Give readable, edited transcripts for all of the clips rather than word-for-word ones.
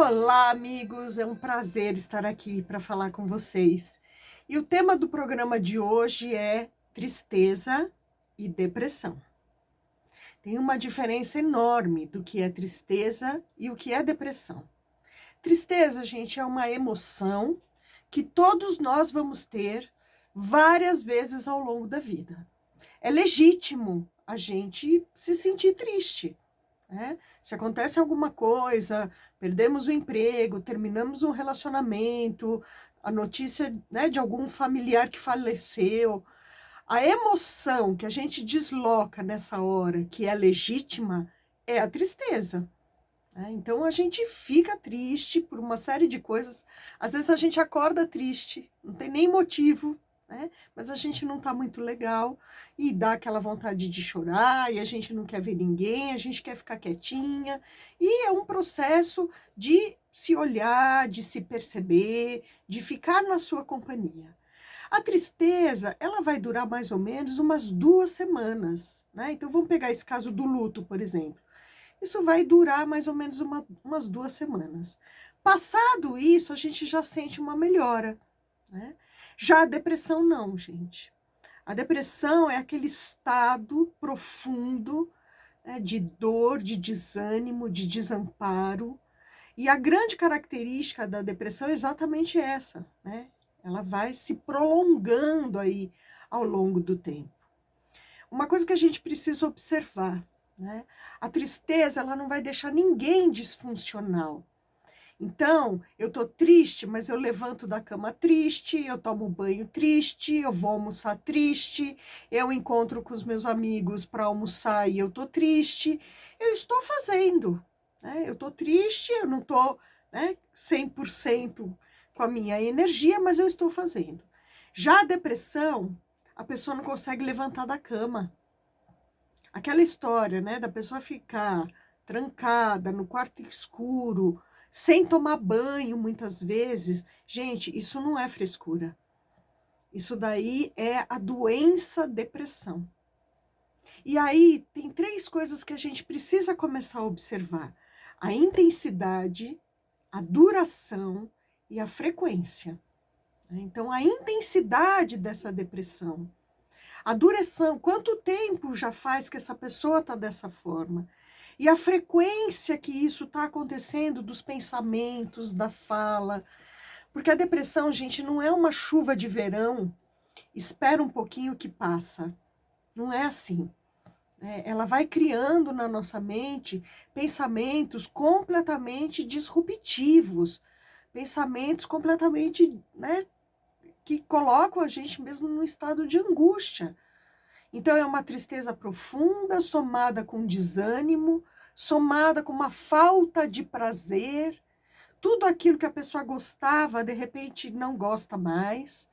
Olá, amigos! É um prazer estar aqui para falar com vocês. E o tema do programa de hoje é tristeza e depressão. Tem uma diferença enorme do que é tristeza e o que é depressão. Tristeza, gente, é uma emoção que todos nós vamos ter várias vezes ao longo da vida. É legítimo a gente se sentir triste. Se acontece alguma coisa, perdemos o emprego, terminamos um relacionamento, a notícia, de algum familiar que faleceu, a emoção que a gente desloca nessa hora, que é legítima, é a tristeza. Então a gente fica triste por uma série de coisas. Às vezes a gente acorda triste, não tem nem motivo, mas a gente não está muito legal e dá aquela vontade de chorar e a gente não quer ver ninguém, a gente quer ficar quietinha. E é um processo de se olhar, de se perceber, de ficar na sua companhia. A tristeza, ela vai durar mais ou menos umas 2 semanas, Então vamos pegar esse caso do luto, por exemplo. Isso vai durar mais ou menos umas 2 semanas. Passado isso, a gente já sente uma melhora, Já a depressão não, gente. A depressão é aquele estado profundo, de dor, de desânimo, de desamparo. E a grande característica da depressão é exatamente essa, Ela vai se prolongando aí ao longo do tempo. Uma coisa que a gente precisa observar, a tristeza, ela não vai deixar ninguém disfuncional. Então, eu tô triste, mas eu levanto da cama triste, eu tomo banho triste, eu vou almoçar triste, eu encontro com os meus amigos para almoçar e eu tô triste. Eu estou fazendo, Eu tô triste, eu não tô, 100% com a minha energia, mas eu estou fazendo. Já a depressão, a pessoa não consegue levantar da cama. Aquela história, da pessoa ficar trancada no quarto escuro, sem tomar banho muitas vezes. Gente, isso não é frescura. Isso daí é a doença depressão. E aí tem 3 coisas que a gente precisa começar a observar: a intensidade, a duração e a frequência. Então, a intensidade dessa depressão. A duração, quanto tempo já faz que essa pessoa está dessa forma? E a frequência que isso está acontecendo dos pensamentos, da fala. Porque a depressão, gente, não é uma chuva de verão, espera um pouquinho que passa. Não é assim. Ela vai criando na nossa mente pensamentos completamente disruptivos, pensamentos completamente, que colocam a gente mesmo num estado de angústia. Então, é uma tristeza profunda, somada com desânimo, somada com uma falta de prazer. Tudo aquilo que a pessoa gostava, de repente, não gosta mais.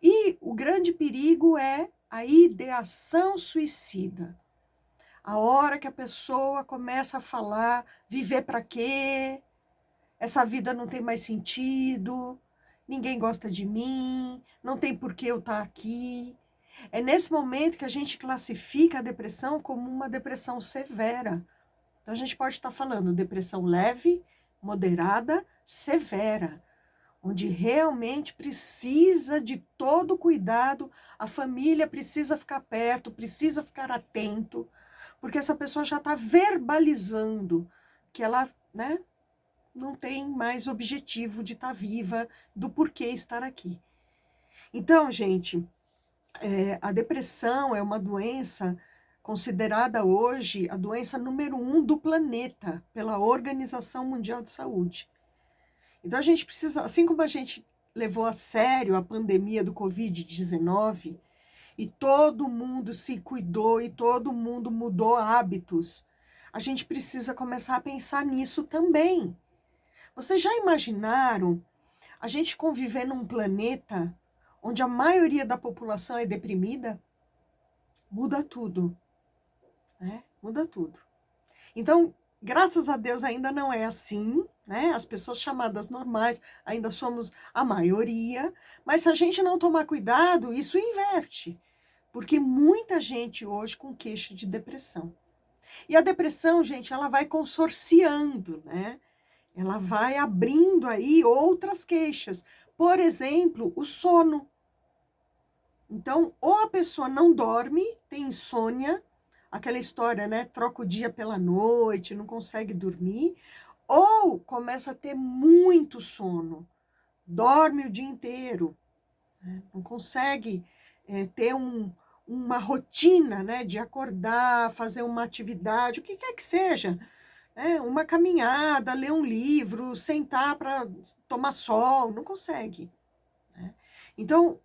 E o grande perigo é a ideação suicida. A hora que a pessoa começa a falar, viver para quê? Essa vida não tem mais sentido, ninguém gosta de mim, não tem por que eu estar aqui. É nesse momento que a gente classifica a depressão como uma depressão severa. Então, a gente pode estar falando depressão leve, moderada, severa, onde realmente precisa de todo cuidado, a família precisa ficar perto, precisa ficar atento, porque essa pessoa já está verbalizando que ela, não tem mais objetivo de estar viva, do porquê estar aqui. Então, gente, a depressão é uma doença considerada hoje a doença número 1 do planeta, pela Organização Mundial de Saúde. Então a gente precisa, assim como a gente levou a sério a pandemia do Covid-19, e todo mundo se cuidou e todo mundo mudou hábitos, a gente precisa começar a pensar nisso também. Vocês já imaginaram a gente conviver num planeta onde a maioria da população é deprimida? Muda tudo, Muda tudo. Então, graças a Deus ainda não é assim, As pessoas chamadas normais ainda somos a maioria, mas se a gente não tomar cuidado, isso inverte, porque muita gente hoje com queixa de depressão. E a depressão, gente, ela vai consorciando, ela vai abrindo aí outras queixas. Por exemplo, o sono. Então, ou a pessoa não dorme, tem insônia, aquela história, né? Troca o dia pela noite, não consegue dormir, ou começa a ter muito sono, dorme o dia inteiro, né? Não consegue ter uma rotina, né? De acordar, fazer uma atividade, o que quer que seja, né? Uma caminhada, ler um livro, sentar para tomar sol, não consegue, né? Então,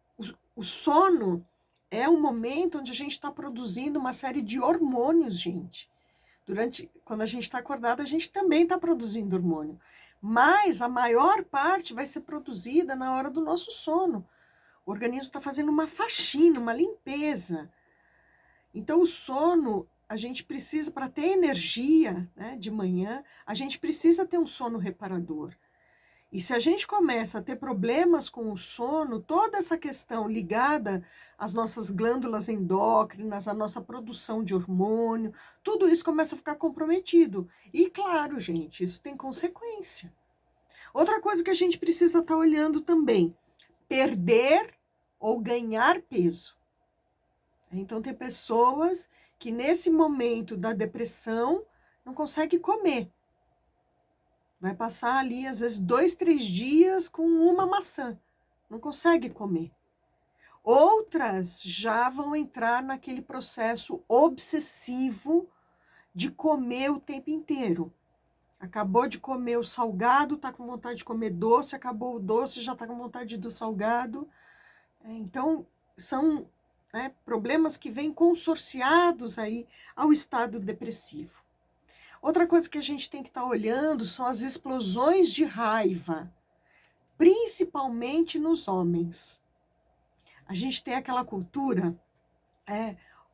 o sono é um momento onde a gente está produzindo uma série de hormônios, gente. Quando a gente está acordado, a gente também está produzindo hormônio. Mas a maior parte vai ser produzida na hora do nosso sono. O organismo está fazendo uma faxina, uma limpeza. Então, o sono, a gente precisa, para ter energia, né, de manhã, a gente precisa ter um sono reparador. E se a gente começa a ter problemas com o sono, toda essa questão ligada às nossas glândulas endócrinas, à nossa produção de hormônio, tudo isso começa a ficar comprometido. E claro, gente, isso tem consequência. Outra coisa que a gente precisa estar olhando também, perder ou ganhar peso. Então, tem pessoas que nesse momento da depressão não conseguem comer. Vai passar ali, às vezes, 2, 3 dias com uma maçã. Não consegue comer. Outras já vão entrar naquele processo obsessivo de comer o tempo inteiro. Acabou de comer o salgado, está com vontade de comer doce, acabou o doce, já está com vontade do salgado. Então, são, né, problemas que vêm consorciados aí ao estado depressivo. Outra coisa que a gente tem que estar olhando são as explosões de raiva, principalmente nos homens. A gente tem aquela cultura,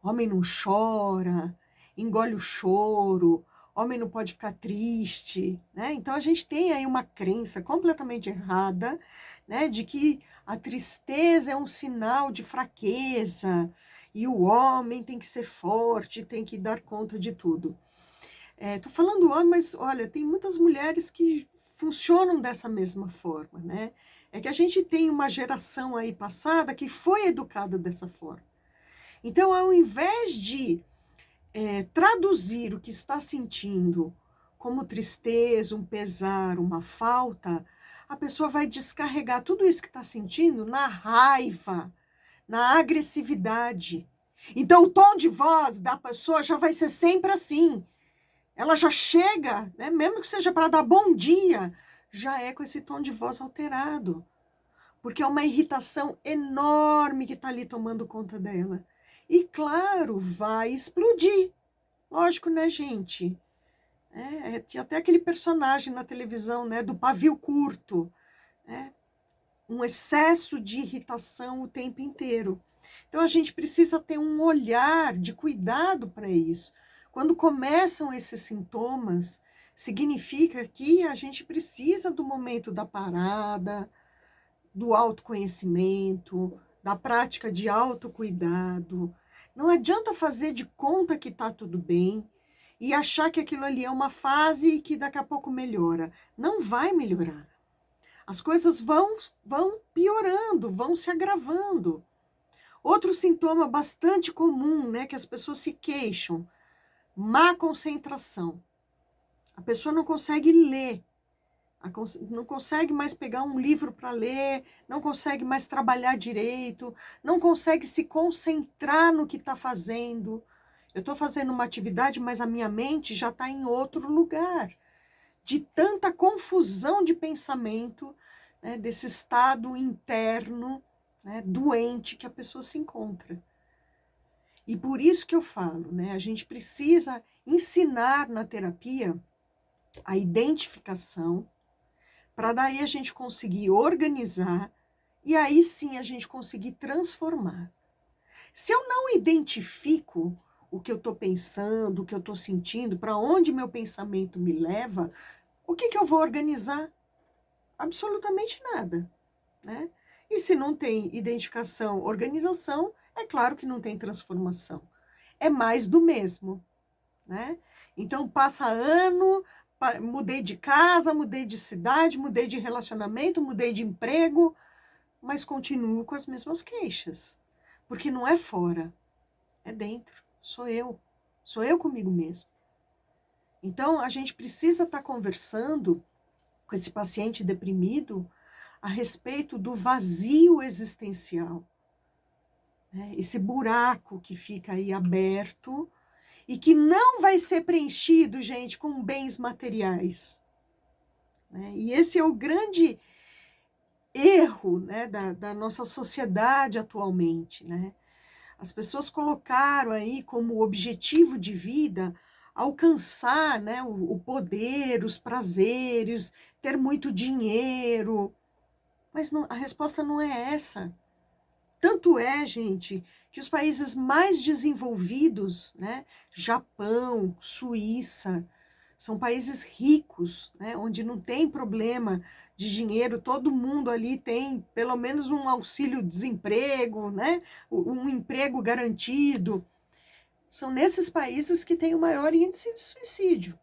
homem não chora, engole o choro, homem não pode ficar triste, né? Então a gente tem aí uma crença completamente errada, né, de que a tristeza é um sinal de fraqueza e o homem tem que ser forte, tem que dar conta de tudo. Tô falando homem, mas olha, tem muitas mulheres que funcionam dessa mesma forma, né? É que a gente tem uma geração aí passada que foi educada dessa forma. Então, ao invés de traduzir o que está sentindo como tristeza, um pesar, uma falta, a pessoa vai descarregar tudo isso que está sentindo na raiva, na agressividade. Então, o tom de voz da pessoa já vai ser sempre assim. Ela já chega, né, mesmo que seja para dar bom dia, já é com esse tom de voz alterado. Porque é uma irritação enorme que está ali tomando conta dela. E claro, vai explodir. Lógico, né, gente? Tinha até aquele personagem na televisão, né, do pavio curto. Né? Um excesso de irritação o tempo inteiro. Então a gente precisa ter um olhar de cuidado para isso. Quando começam esses sintomas, significa que a gente precisa do momento da parada, do autoconhecimento, da prática de autocuidado. Não adianta fazer de conta que está tudo bem e achar que aquilo ali é uma fase e que daqui a pouco melhora. Não vai melhorar. As coisas vão piorando, vão se agravando. Outro sintoma bastante comum, né, que as pessoas se queixam, má concentração. A pessoa não consegue ler, não consegue mais pegar um livro para ler, não consegue mais trabalhar direito, não consegue se concentrar no que está fazendo. Eu estou fazendo uma atividade, mas a minha mente já está em outro lugar. De tanta confusão de pensamento, né, desse estado interno, né, doente que a pessoa se encontra. E por isso que eu falo, né, a gente precisa ensinar na terapia a identificação, para daí a gente conseguir organizar e aí sim a gente conseguir transformar. Se eu não identifico o que eu estou pensando, o que eu estou sentindo, para onde meu pensamento me leva, o que eu vou organizar? Absolutamente nada, né? E se não tem identificação, organização, é claro que não tem transformação. É mais do mesmo, né? Então passa ano, mudei de casa, mudei de cidade, mudei de relacionamento, mudei de emprego, mas continuo com as mesmas queixas. Porque não é fora, é dentro, sou eu comigo mesmo. Então, a gente precisa estar conversando com esse paciente deprimido a respeito do vazio existencial, né? Esse buraco que fica aí aberto e que não vai ser preenchido, gente, com bens materiais, né? E esse é o grande erro, né, da nossa sociedade atualmente, né? As pessoas colocaram aí como objetivo de vida alcançar, né, o poder, os prazeres, ter muito dinheiro. Mas não, a resposta não é essa. Tanto é, gente, que os países mais desenvolvidos, né, Japão, Suíça, são países ricos, né, onde não tem problema de dinheiro, todo mundo ali tem pelo menos um auxílio-desemprego, né, um emprego garantido. São nesses países que tem o maior índice de suicídio.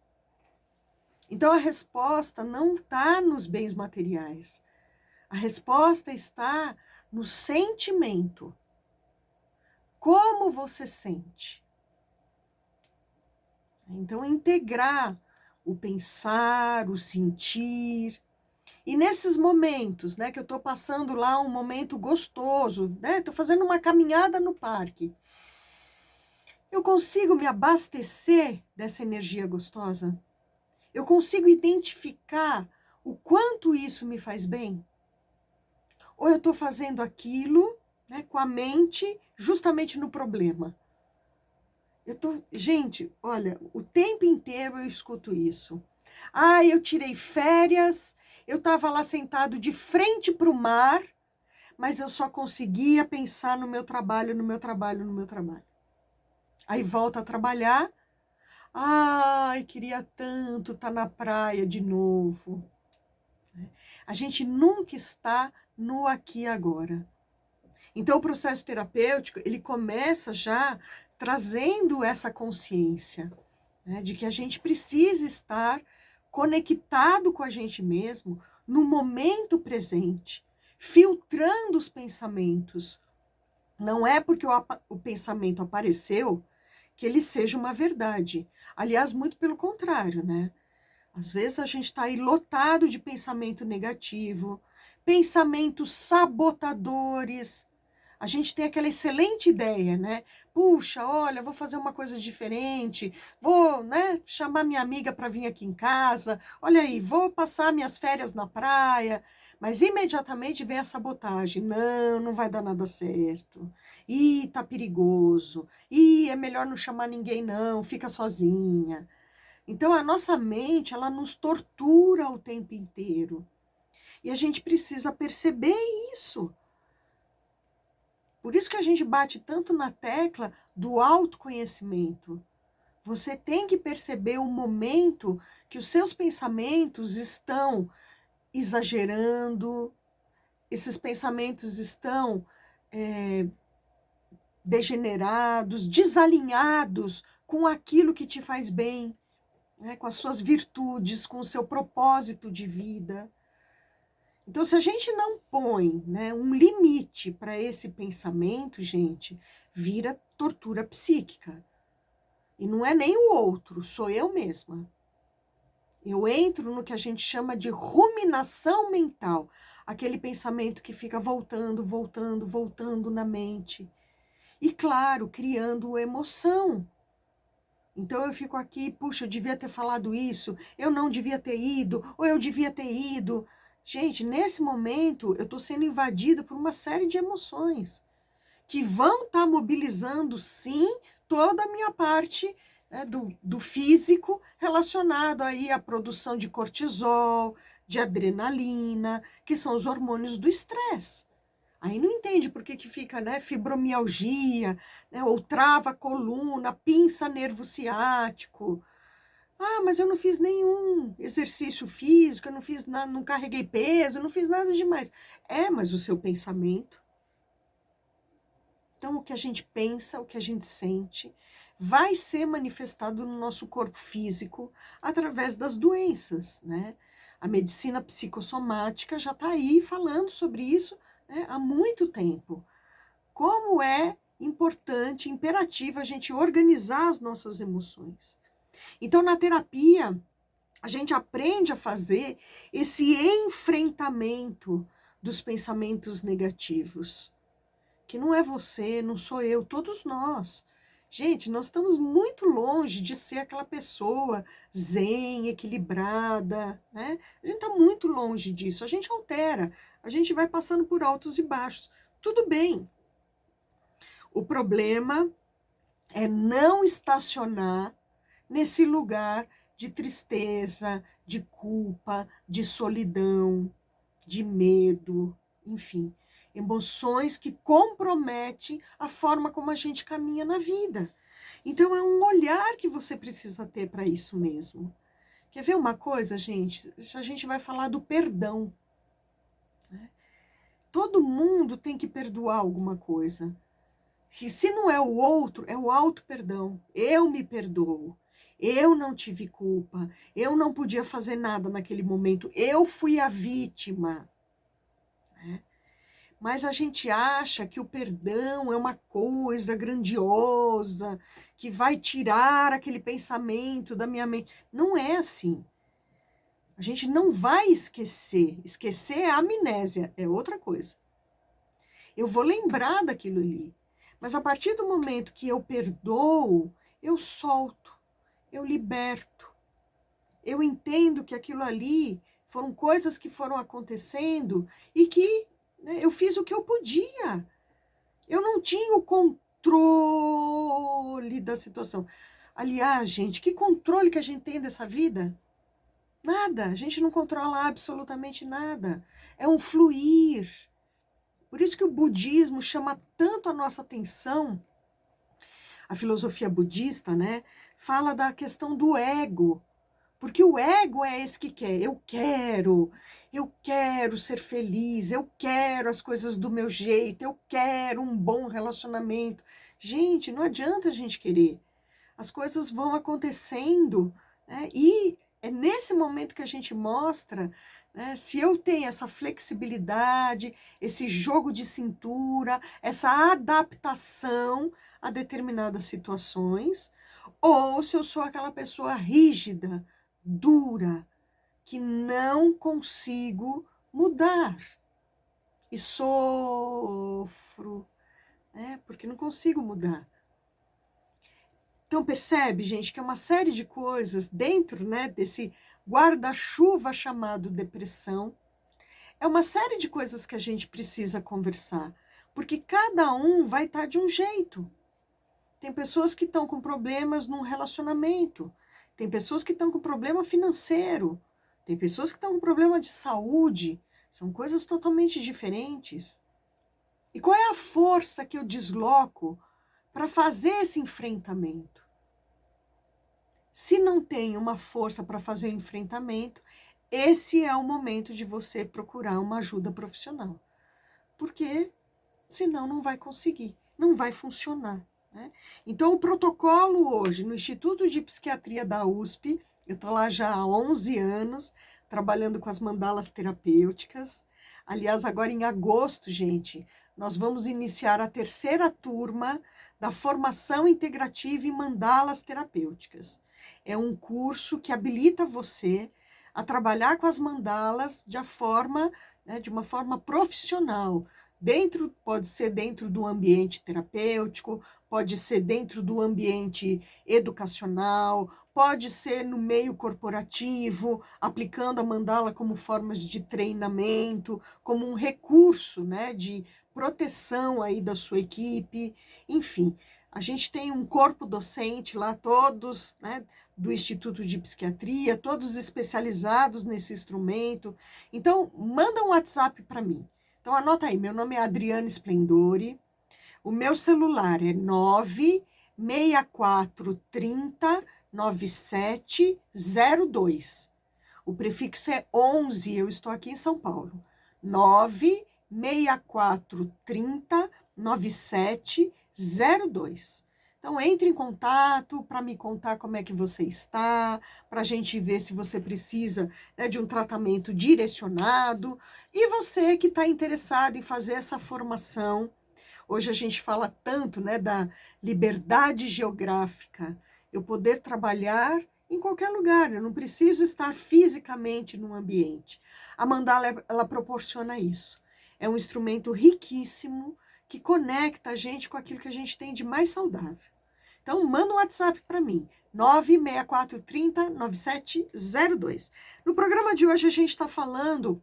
Então a resposta não está nos bens materiais. A resposta está no sentimento. Como você sente? Então, integrar o pensar, o sentir. E nesses momentos, né, que eu estou passando lá um momento gostoso, né, estou fazendo uma caminhada no parque, eu consigo me abastecer dessa energia gostosa? Eu consigo identificar o quanto isso me faz bem? Ou eu estou fazendo aquilo, né, com a mente justamente no problema? Gente, olha, o tempo inteiro eu escuto isso. Ah, eu tirei férias, eu estava lá sentado de frente para o mar, mas eu só conseguia pensar no meu trabalho, no meu trabalho, no meu trabalho. Aí volta a trabalhar. Ai, queria tanto estar na praia de novo. A gente nunca está no aqui e agora. Então, o processo terapêutico, ele começa já trazendo essa consciência, né, de que a gente precisa estar conectado com a gente mesmo no momento presente, filtrando os pensamentos. Não é porque o pensamento apareceu que ele seja uma verdade. Aliás, muito pelo contrário, né? Às vezes a gente está aí lotado de pensamento negativo, pensamentos sabotadores. A gente tem aquela excelente ideia, né? Puxa, olha, vou fazer uma coisa diferente, vou, né, chamar minha amiga para vir aqui em casa, olha aí, vou passar minhas férias na praia, mas imediatamente vem a sabotagem. Não, não vai dar nada certo. Ih, tá perigoso. Ih, é melhor não chamar ninguém não, fica sozinha. Então a nossa mente, ela nos tortura o tempo inteiro. E a gente precisa perceber isso. Por isso que a gente bate tanto na tecla do autoconhecimento. Você tem que perceber o momento que os seus pensamentos estão exagerando, esses pensamentos estão degenerados, desalinhados com aquilo que te faz bem, né, com as suas virtudes, com o seu propósito de vida. Então, se a gente não põe, né, um limite para esse pensamento, gente, vira tortura psíquica. E não é nem o outro, sou eu mesma. Eu entro no que a gente chama de ruminação mental, aquele pensamento que fica voltando, voltando, voltando na mente. E, claro, criando emoção. Então eu fico aqui, puxa, eu devia ter falado isso, eu não devia ter ido, ou eu devia ter ido. Gente, nesse momento eu estou sendo invadida por uma série de emoções que vão estar mobilizando, sim, toda a minha parte, né, do físico relacionado aí à produção de cortisol, de adrenalina, que são os hormônios do estresse. Aí não entende por que fica, né, fibromialgia, né, ou trava a coluna, pinça nervo ciático. Ah, mas eu não fiz nenhum exercício físico, eu não fiz nada, não carreguei peso, eu não fiz nada demais. É, mas o seu pensamento. Então, o que a gente pensa, o que a gente sente, vai ser manifestado no nosso corpo físico através das doenças, né? A medicina psicossomática já está aí falando sobre isso, né, há muito tempo. Como é importante, imperativo a gente organizar as nossas emoções. Então, na terapia, a gente aprende a fazer esse enfrentamento dos pensamentos negativos, que não é você, não sou eu, todos nós. Gente, nós estamos muito longe de ser aquela pessoa zen, equilibrada, né? A gente está muito longe disso. A gente altera, a gente vai passando por altos e baixos. Tudo bem. O problema é não estacionar nesse lugar de tristeza, de culpa, de solidão, de medo, enfim, emoções que comprometem a forma como a gente caminha na vida. Então é um olhar que você precisa ter para isso mesmo. Quer ver uma coisa, gente? A gente vai falar do perdão, né? Todo mundo tem que perdoar alguma coisa. E se não é o outro, é o auto-perdão. Eu me perdoo. Eu não tive culpa. Eu não podia fazer nada naquele momento. Eu fui a vítima. Né? Mas a gente acha que o perdão é uma coisa grandiosa, que vai tirar aquele pensamento da minha mente. Não é assim. A gente não vai esquecer. Esquecer é amnésia, é outra coisa. Eu vou lembrar daquilo ali. Mas a partir do momento que eu perdoo, eu solto, eu liberto. Eu entendo que aquilo ali foram coisas que foram acontecendo e que, né, eu fiz o que eu podia. Eu não tinha o controle da situação. Aliás, gente, que controle que a gente tem dessa vida? Nada. A gente não controla absolutamente nada. É um fluir. Por isso que o budismo chama tanto a nossa atenção. A filosofia budista, né, fala da questão do ego. Porque o ego é esse que quer. Eu quero ser feliz, eu quero as coisas do meu jeito, eu quero um bom relacionamento. Gente, não adianta a gente querer. As coisas vão acontecendo, né? E é nesse momento que a gente mostra, né, se eu tenho essa flexibilidade, esse jogo de cintura, essa adaptação a determinadas situações, ou se eu sou aquela pessoa rígida, dura, que não consigo mudar. E sofro, né, porque não consigo mudar. Então percebe, gente, que é uma série de coisas dentro, né, desse guarda-chuva chamado depressão. É uma série de coisas que a gente precisa conversar, porque cada um vai estar de um jeito. Tem pessoas que estão com problemas num relacionamento, tem pessoas que estão com problema financeiro, tem pessoas que estão com problema de saúde, são coisas totalmente diferentes. E qual é a força que eu desloco para fazer esse enfrentamento? Se não tem uma força para fazer o enfrentamento, esse é o momento de você procurar uma ajuda profissional. Porque senão não vai conseguir, não vai funcionar. Né? Então, o protocolo hoje no Instituto de Psiquiatria da USP, eu estou lá já há 11 anos, trabalhando com as mandalas terapêuticas. Aliás, agora em agosto, gente, nós vamos iniciar a terceira turma da formação integrativa em mandalas terapêuticas. É um curso que habilita você a trabalhar com as mandalas de uma forma profissional. Pode ser dentro do ambiente terapêutico, pode ser dentro do ambiente educacional, pode ser no meio corporativo, aplicando a mandala como formas de treinamento, como um recurso, né, de proteção aí da sua equipe, enfim. A gente tem um corpo docente lá, todos, né, do Instituto de Psiquiatria, todos especializados nesse instrumento. Então, manda um WhatsApp para mim. Então, anota aí, meu nome é Adriana Splendore, o meu celular é 964309702. O prefixo é 11, eu estou aqui em São Paulo. 964309702. Então, entre em contato para me contar como é que você está, para a gente ver se você precisa, né, de um tratamento direcionado. E você que está interessado em fazer essa formação, hoje a gente fala tanto, né, da liberdade geográfica, eu poder trabalhar em qualquer lugar, eu não preciso estar fisicamente num ambiente. A mandala, ela proporciona isso. É um instrumento riquíssimo que conecta a gente com aquilo que a gente tem de mais saudável. Então, manda um WhatsApp para mim, 964309702. No programa de hoje, a gente está falando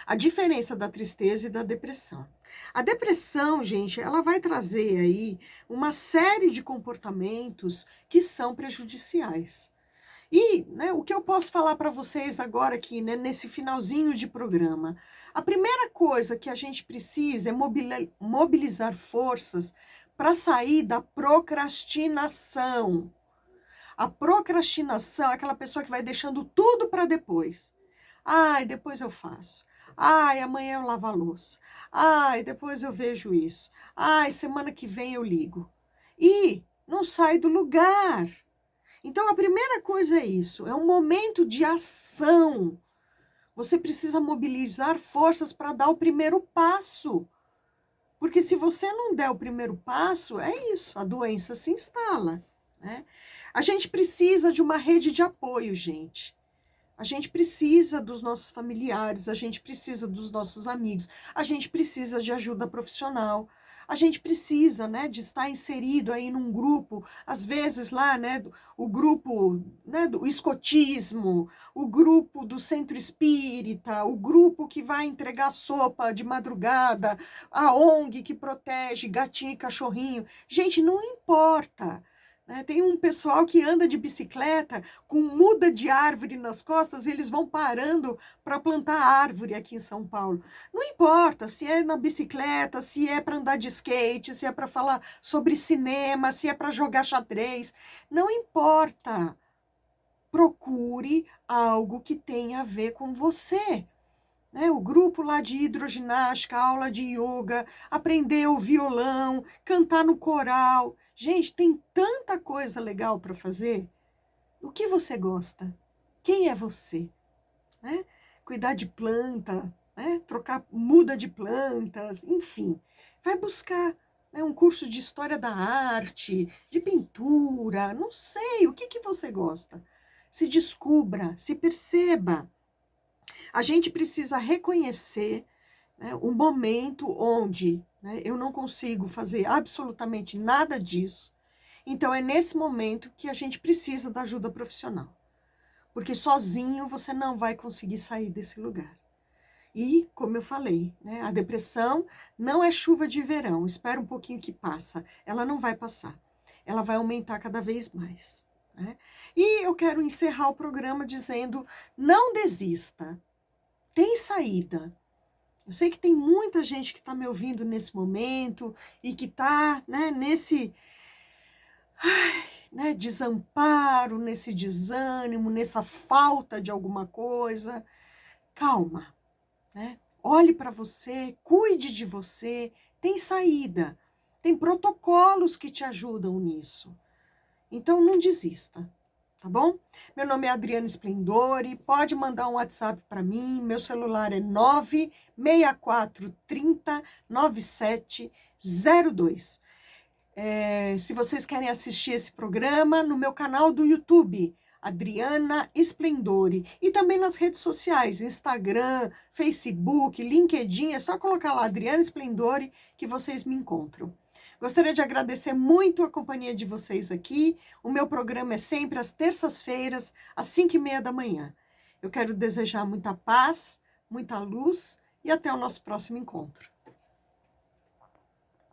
a diferença da tristeza e da depressão. A depressão, gente, ela vai trazer aí uma série de comportamentos que são prejudiciais. E, né, o que eu posso falar para vocês agora aqui, né, nesse finalzinho de programa? A primeira coisa que a gente precisa é mobilizar forças para sair da procrastinação. A procrastinação é aquela pessoa que vai deixando tudo para depois. Ai, depois eu faço. Ai, amanhã eu lavo a louça. Ai, depois eu vejo isso. Ai, semana que vem eu ligo. E não sai do lugar. Então, a primeira coisa é isso, é um momento de ação. Você precisa mobilizar forças para dar o primeiro passo. Porque se você não der o primeiro passo, é isso, a doença se instala, né? A gente precisa de uma rede de apoio, gente. A gente precisa dos nossos familiares, a gente precisa dos nossos amigos, a gente precisa de ajuda profissional. A gente precisa, né, de estar inserido aí num grupo, às vezes lá, né, o grupo, né, do escotismo, o grupo do centro espírita, o grupo que vai entregar sopa de madrugada, a ONG que protege gatinho e cachorrinho. Gente, não importa. Né? Tem um pessoal que anda de bicicleta com muda de árvore nas costas, e eles vão parando para plantar árvore aqui em São Paulo. Não importa se é na bicicleta, se é para andar de skate, se é para falar sobre cinema, se é para jogar xadrez. Não importa. Procure algo que tenha a ver com você. Né? O grupo lá de hidroginástica, aula de yoga, aprender o violão, cantar no coral. Gente, tem tanta coisa legal para fazer. O que você gosta? Quem é você? Né? Cuidar de planta, né? Trocar muda de plantas, enfim. Vai buscar, né, um curso de história da arte, de pintura, não sei, o que você gosta? Se descubra, se perceba. A gente precisa reconhecer, né, o momento onde, né, eu não consigo fazer absolutamente nada disso. Então, é nesse momento que a gente precisa da ajuda profissional. Porque sozinho você não vai conseguir sair desse lugar. E, como eu falei, né, a depressão não é chuva de verão. Espera um pouquinho que passa. Ela não vai passar. Ela vai aumentar cada vez mais. Né? E eu quero encerrar o programa dizendo, não desista. Tem saída. Eu sei que tem muita gente que está me ouvindo nesse momento e que está, né, nesse né, desamparo, nesse desânimo, nessa falta de alguma coisa. Calma, né? Olhe para você, cuide de você, tem saída. Tem protocolos que te ajudam nisso. Então, não desista. Tá bom? Meu nome é Adriana Splendori, pode mandar um WhatsApp para mim, meu celular é 964309702. Se vocês querem assistir esse programa, no meu canal do YouTube, Adriana Splendori, e também nas redes sociais, Instagram, Facebook, LinkedIn, é só colocar lá Adriana Splendori que vocês me encontram. Gostaria de agradecer muito a companhia de vocês aqui. O meu programa é sempre às terças-feiras, às 5h30 da manhã. Eu quero desejar muita paz, muita luz e até o nosso próximo encontro.